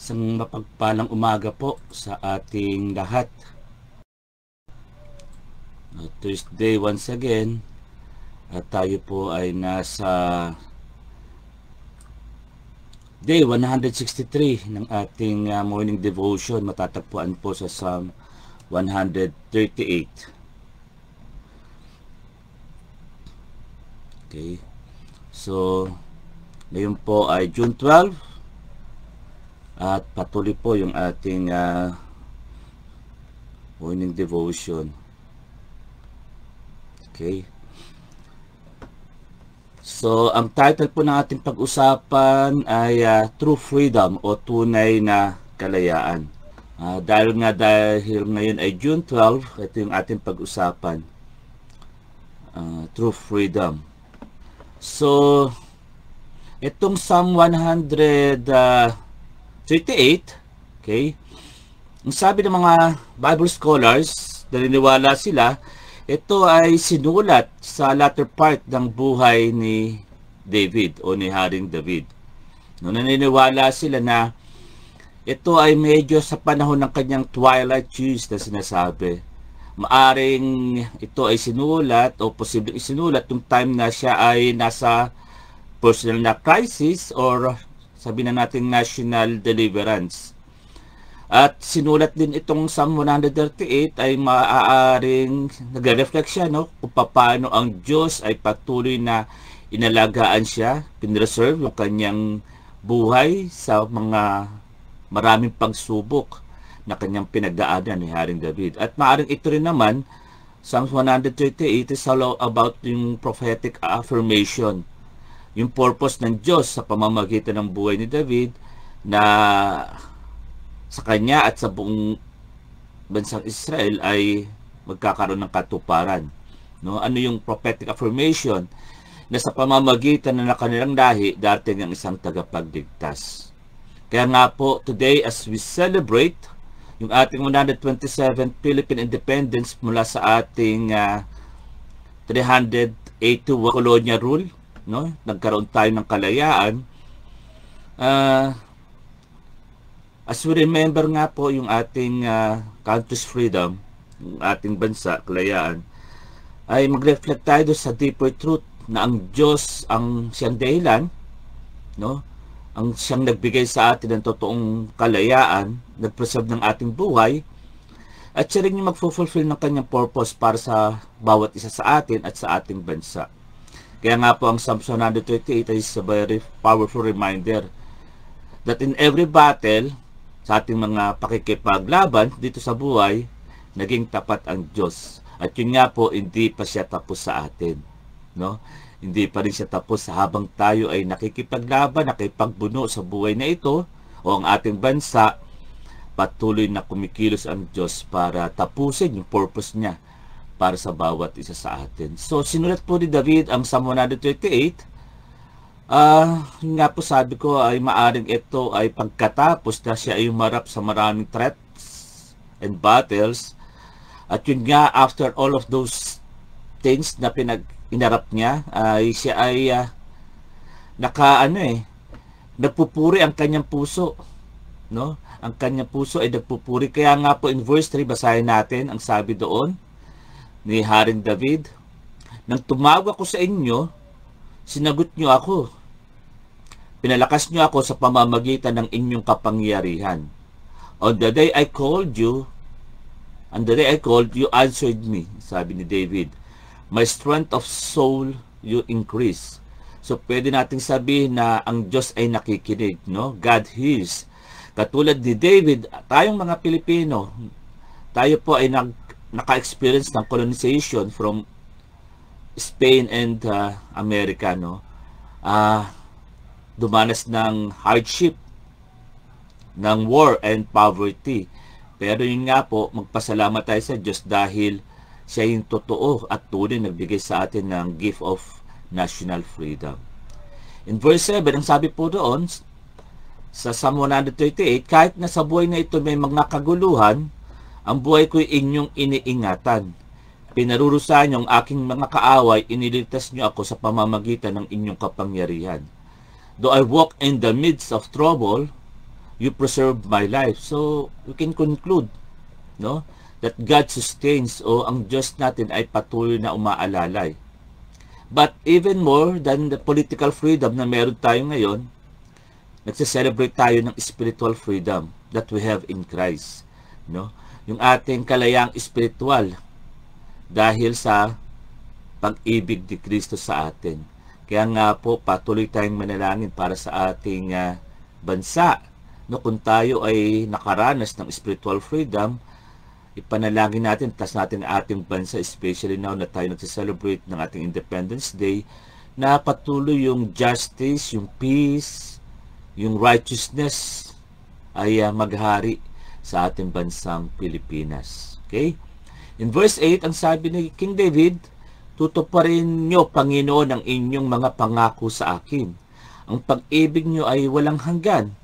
Isang mapagpalang umaga po sa ating lahat. Thursday once again. At tayo po ay nasa day 163 ng ating morning devotion. Matatagpuan po sa Psalm 138. Okay. So, ngayon po ay June 12. At patuloy po yung ating morning devotion. Okay. So, ang title po ng ating pag-usapan ay True Freedom o Tunay na Kalayaan. Dahil ngayon ay June 12, ito yung ating pag-usapan. True Freedom. So, itong Psalm 138, okay, ang sabi ng mga Bible scholars, naniniwala sila, ito ay sinulat sa latter part ng buhay ni David o ni Haring David. No, naniniwala sila na ito ay medyo sa panahon ng kanyang twilight years na sinasabi. Maaring ito ay sinulat o posibleng isinulat yung time na siya ay nasa personal na crisis or sabi na natin national deliverance. At sinulat din itong Psalm 138 ay maaaring nagre-reflect siya, no, kung paano ang Diyos ay patuloy na inalagaan siya, pinreserve yung kanyang buhay sa mga maraming pagsubok na kanyang pinagdaanan ni Haring David. At maaaring ito rin naman, Psalm 138 is all about yung prophetic affirmation, yung purpose ng Diyos sa pamamagitan ng buhay ni David na sa kanya at sa buong bansang Israel ay magkakaroon ng katuparan. No? Ano yung prophetic affirmation? Na sa pamamagitan ng kanilang lahi, dating ang isang tagapagligtas. Kaya nga po, today as we celebrate yung ating 127th Philippine Independence mula sa ating 381 colonial rule, no? Nagkaroon tayo ng kalayaan. As we remember nga po yung ating country's freedom, yung ating bansa, kalayaan, ay mag-reflect tayo sa deeper truth na ang Diyos ang siyang dahilan, no? Ang siyang nagbigay sa atin ng totoong kalayaan, nag-preserve ng ating buhay, at siya rin yung mag-fulfill ng kanyang purpose para sa bawat isa sa atin at sa ating bansa. Kaya nga po ang Psalm 138 is a very powerful reminder that in every battle, sa ating mga pakikipaglaban dito sa buhay, naging tapat ang Diyos. At yun nga po, hindi pa siya tapos sa atin. No? Hindi pa rin siya tapos habang tayo ay nakikipaglaban, nakipagbuno sa buhay na ito o ang ating bansa, patuloy na kumikilos ang Diyos para tapusin yung purpose niya para sa bawat isa sa atin. So, sinulat po ni David ang Psalm 138. Yun nga po sabi ko ay maaring ito ay pagkatapos na siya ay umarap sa maraming threats and battles. At yun nga, after all of those things na inarap niya, ay siya ay nagpupuri ang kanyang puso, no? Ang kanyang puso ay nagpupuri. Kaya nga po in verse 3, basahin natin ang sabi doon ni Haring David, "Nang tumawag ako sa inyo, sinagot niyo ako. Pinalakas niyo ako sa pamamagitan ng inyong kapangyarihan. On the day I called you, you answered me," sabi ni David. "My strength of soul you increase." So pwede nating sabihin na ang Diyos ay nakikinig, no? God hears. Katulad ni David, tayong mga Pilipino, tayo po ay naka-experience ng colonization from Spain and America, no? Dumanas ng hardship, ng war and poverty. Pero yun nga po, magpasalamat tayo sa Diyos dahil siya yung totoo at tunay nagbigay sa atin ng gift of national freedom. In verse 7, ang sabi po doon sa Psalm 138, "Kahit na sa buhay na ito may mga kaguluhan, ang buhay ko'y inyong iniingatan. Pinarurusahan niyo ang aking mga kaaway, iniligtas niyo ako sa pamamagitan ng inyong kapangyarihan. Though I walk in the midst of trouble, you preserve my life. So, we can conclude, no, that God sustains o ang Diyos natin ay patuloy na umaalalay. But even more than the political freedom na meron tayo ngayon, nagse-celebrate tayo ng spiritual freedom that we have in Christ, no? Yung ating kalayaang spiritual dahil sa pag-ibig ni Kristo sa atin. Kaya nga po, patuloy tayong manalangin para sa ating bansa. No, kung tayo ay nakaranas ng spiritual freedom, ipanalangin natin, tas natin ang ating bansa, especially now na tayo nagse-celebrate ng ating Independence Day, na patuloy yung justice, yung peace, yung righteousness ay maghari sa ating bansang Pilipinas. Okay? In verse 8, ang sabi ni King David, tutuparin nyo, Panginoon, ang inyong mga pangako sa akin. Ang pag-ibig nyo ay walang hanggan.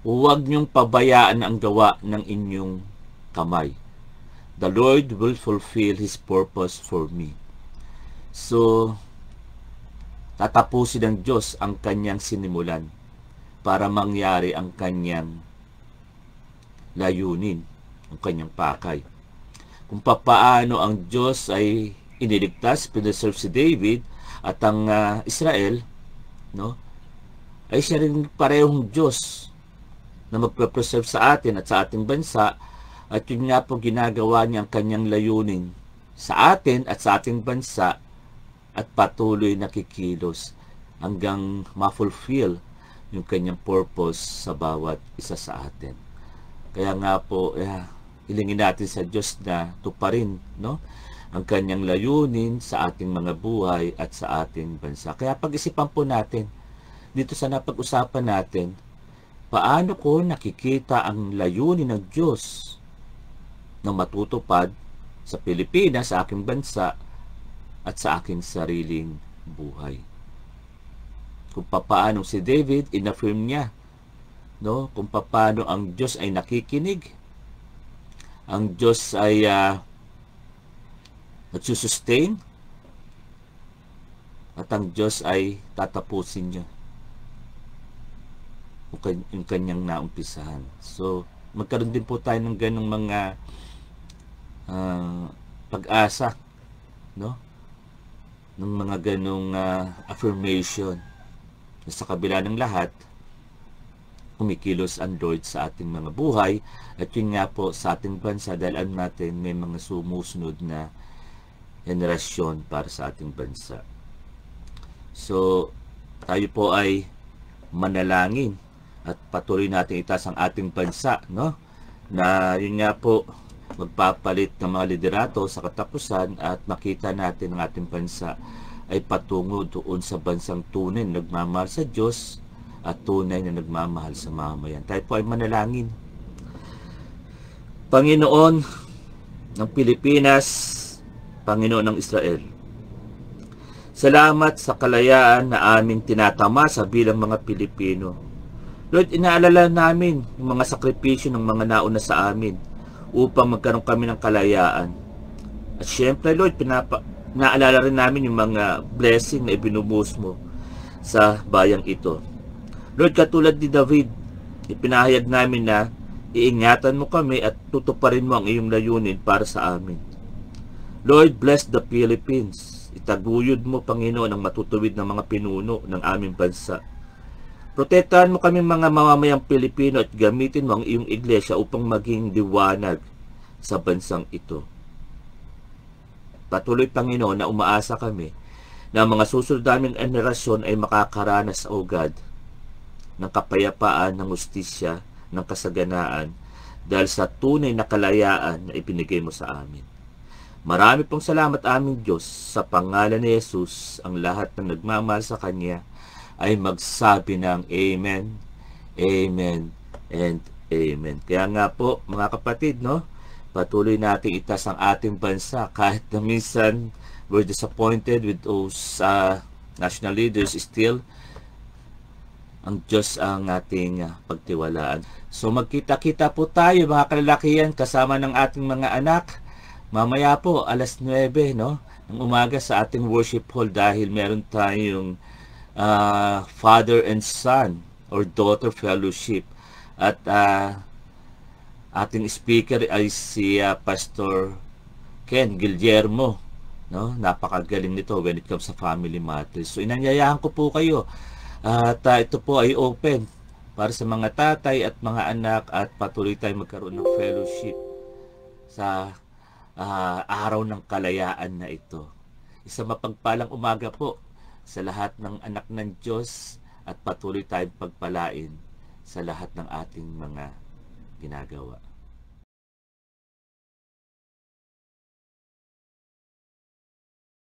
Huwag nyong pabayaan ang gawa ng inyong kamay. The Lord will fulfill His purpose for me. So, tatapusin ng Diyos ang kanyang sinimulan para mangyari ang kanyang layunin, ang kanyang pakay. Kung papaano ang Diyos ay iniligtas, pinaserve si David at ang Israel, no, ay siya rin parehong Diyos na magpe-preserve sa atin at sa ating bansa, at yun nga po ginagawa niya ang kanyang layunin sa atin at sa ating bansa, at patuloy nakikilos hanggang ma-fulfill yung kanyang purpose sa bawat isa sa atin. Kaya nga po, hilingin natin sa Diyos na tuparin, no, ang kanyang layunin sa ating mga buhay at sa ating bansa. Kaya pag-isipan po natin, dito sa napag-usapan natin, paano ko nakikita ang layunin ng Diyos na matutupad sa Pilipinas, sa aking bansa, at sa aking sariling buhay. Kung paano si David, in-affirm niya, no, kung paano ang Diyos ay nakikinig, ang Diyos ay nagsusustain, at ang Diyos ay tatapusin niya yung kanyang naumpisahan. So, magkaroon din po tayo ng ganong mga pag-asa, no? Ng mga ganong affirmation na sa kabila ng lahat, kumikilos ang Lord sa ating mga buhay, at yun nga po sa ating bansa, dahil alam natin may mga sumusunod na henerasyon para sa ating bansa. So, tayo po ay manalangin at patuloy natin itaas ang ating bansa, no? Na yun nga po, magpapalit ng mga liderato sa katapusan at makita natin ang ating bansa ay patungo doon sa bansang tunay na nagmamahal sa Diyos at tunay na nagmamahal sa mamamayan. Tayo po ay manalangin. Panginoon ng Pilipinas, Panginoon ng Israel, salamat sa kalayaan na aming tinatamasa bilang mga Pilipino. Lord, inaalala namin yung mga sakripisyo ng mga nauna sa amin upang magkaroon kami ng kalayaan. At syempre, Lord, naalala rin namin yung mga blessing na ibinubuhos mo sa bayang ito. Lord, katulad ni David, ipinahayag namin na iingatan mo kami at tutuparin mo ang iyong layunin para sa amin. Lord, bless the Philippines. Itaguyod mo, Panginoon, ang matutuwid ng mga pinuno ng aming bansa. Protektahan mo kami mga mamamayang Pilipino at gamitin mo ang iyong iglesia upang maging liwanag sa bansang ito. Patuloy, Panginoon, na umaasa kami na ang mga susunod naming henerasyon ay makakaranas, O God, ng kapayapaan, ng hustisya, ng kasaganaan dahil sa tunay na kalayaan na ibinigay mo sa amin. Marami pong salamat, aming Diyos, sa pangalan ni Jesus. Ang lahat ng nagmamahal sa Kanya ay magsabi ng Amen, Amen, and Amen. Kaya nga po, mga kapatid, no, patuloy natin itaas ang ating bansa kahit na minsan we're disappointed with those national leaders. Still, ang Diyos ang ating pagtiwalaan. So magkita-kita po tayo, mga kalalakihan, kasama ng ating mga anak. Mamaya po, alas 9, no, ng umaga sa ating worship hall, dahil meron tayong father and son or daughter fellowship. At ating speaker ay si Pastor Ken Guillermo, no? Napakagaling nito when it comes sa family matters. So inanyayahan ko po kayo at ito po ay open para sa mga tatay at mga anak at patuloy tayong magkaroon ng fellowship sa araw ng kalayaan na ito. Isang mapagpalang umaga po sa lahat ng anak ng Diyos at patuloy tayong pagpalain sa lahat ng ating mga ginagawa.